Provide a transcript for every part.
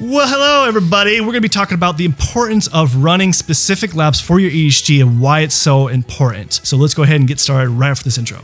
Well, hello everybody. We're going to be talking about the importance of running specific labs for your ADHD and why it's so important. So let's go ahead and get started right after this intro.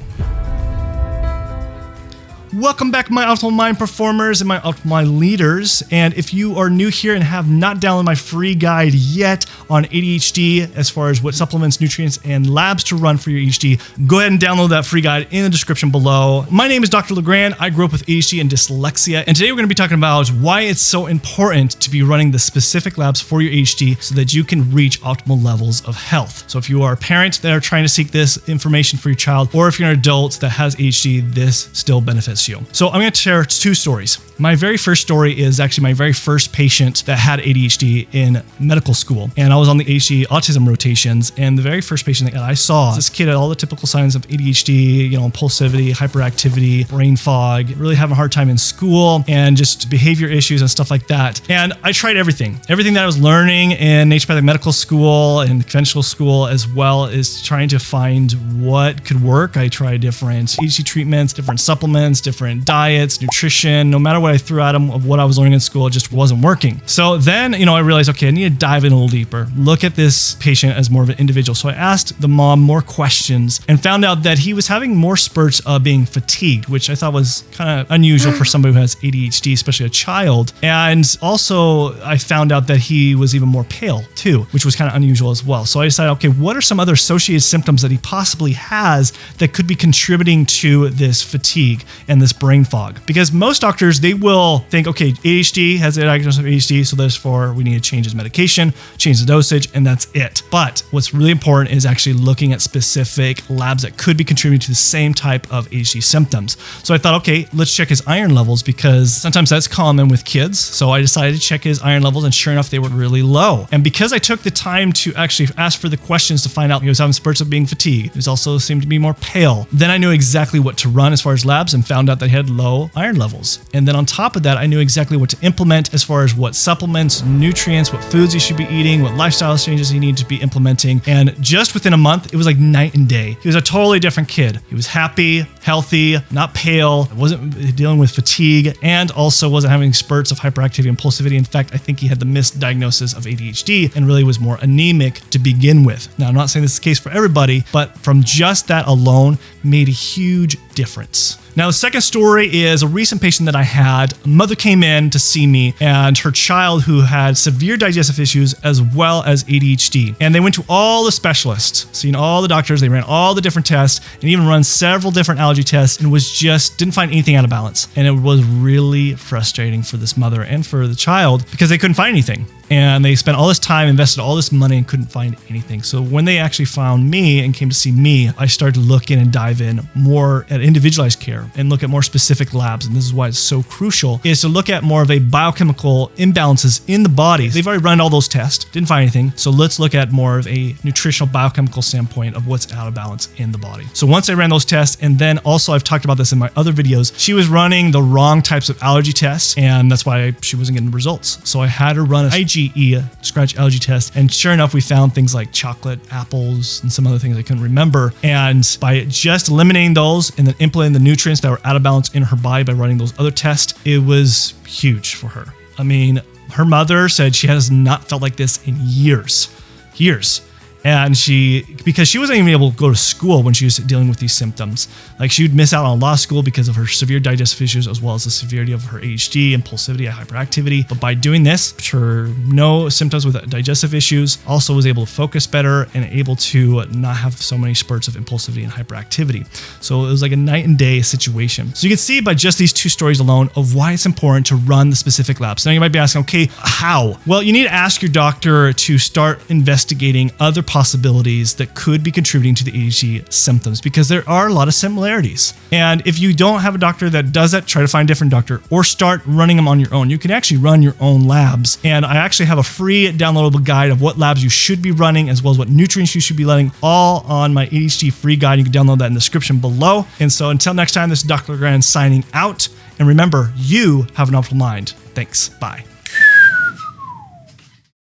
Welcome back, my Optimal Mind performers and my Optimal Mind leaders. And if you are new here and have not downloaded my free guide yet on ADHD, as far as what supplements, nutrients, and labs to run for your ADHD, go ahead and download that free guide in the description below. My name is Dr. LeGrand. I grew up with ADHD and dyslexia. And today we're going to be talking about why it's so important to be running the specific labs for your ADHD so that you can reach optimal levels of health. So if you are a parent that are trying to seek this information for your child, or if you're an adult that has ADHD, this still benefits you. So I'm going to share two stories. My very first story is actually my very first patient that had ADHD in medical school. And I was on the ADHD autism rotations. And the very first patient that I saw, this kid had all the typical signs of ADHD, impulsivity, hyperactivity, brain fog, really having a hard time in school, and just behavior issues and stuff like that. And I tried everything that I was learning in naturopathic medical school and conventional school, as well as trying to find what could work. I tried different ADHD treatments, different supplements, different diets, nutrition. No matter what I threw at him of what I was learning in school, it just wasn't working. So then, I realized, okay, I need to dive in a little deeper, look at this patient as more of an individual. So I asked the mom more questions and found out that he was having more spurts of being fatigued, which I thought was kind of unusual for somebody who has ADHD, especially a child. And also I found out that he was even more pale too, which was kind of unusual as well. So I decided, okay, what are some other associated symptoms that he possibly has that could be contributing to this fatigue and this brain fog? Because most doctors, they will think, okay, ADHD has a diagnosis of ADHD, so therefore we need to change his medication, change the dosage, and that's it. But what's really important is actually looking at specific labs that could be contributing to the same type of ADHD symptoms. So I thought, okay, let's check his iron levels, because sometimes that's common with kids. So I decided to check his iron levels, and sure enough, they were really low. And because I took the time to actually ask for the questions to find out he was having spurts of being fatigued, he was also seemed to be more pale, then I knew exactly what to run as far as labs and found out that he had low iron levels. And then on top of that, I knew exactly what to implement as far as what supplements, nutrients, what foods he should be eating, what lifestyle changes he needed to be implementing. And just within a month, it was like night and day. He was a totally different kid. He was happy, healthy, not pale, wasn't dealing with fatigue, and also wasn't having spurts of hyperactivity and impulsivity. In fact, I think he had the misdiagnosis of ADHD and really was more anemic to begin with. Now, I'm not saying this is the case for everybody, but from just that alone made a huge difference. Now, the second story is a recent patient that I had. A mother came in to see me and her child who had severe digestive issues as well as ADHD. And they went to all the specialists, seen all the doctors, they ran all the different tests and even run several different allergy tests and didn't find anything out of balance. And it was really frustrating for this mother and for the child because they couldn't find anything. And they spent all this time, invested all this money, and couldn't find anything. So when they actually found me and came to see me, I started to look in and dive in more at individualized care and look at more specific labs. And this is why it's so crucial, is to look at more of a biochemical imbalances in the body. They've already run all those tests, didn't find anything. So let's look at more of a nutritional biochemical standpoint of what's out of balance in the body. So once I ran those tests, and then also I've talked about this in my other videos, she was running the wrong types of allergy tests, and that's why she wasn't getting the results. So I had her run a IgE, scratch allergy test, and sure enough, we found things like chocolate, apples, and some other things I couldn't remember. And by just eliminating those and then implementing the nutrients that were out of balance in her body by running those other tests, it was huge for her. I mean, her mother said she has not felt like this in years. And because she wasn't even able to go to school when she was dealing with these symptoms. Like, she would miss out on law school because of her severe digestive issues, as well as the severity of her ADHD, impulsivity, hyperactivity. But by doing this, her no symptoms with digestive issues, also was able to focus better and able to not have so many spurts of impulsivity and hyperactivity. So it was like a night and day situation. So you can see by just these two stories alone of why it's important to run the specific labs. Now you might be asking, okay, how? Well, you need to ask your doctor to start investigating other possibilities that could be contributing to the ADHD symptoms, because there are a lot of similarities. And if you don't have a doctor that does that, try to find a different doctor or start running them on your own. You can actually run your own labs. And I actually have a free downloadable guide of what labs you should be running, as well as what nutrients you should be letting, all on my ADHD free guide. You can download that in the description below. And so until next time, this is Dr. LeGrand signing out. And remember, you have an optimal mind. Thanks. Bye.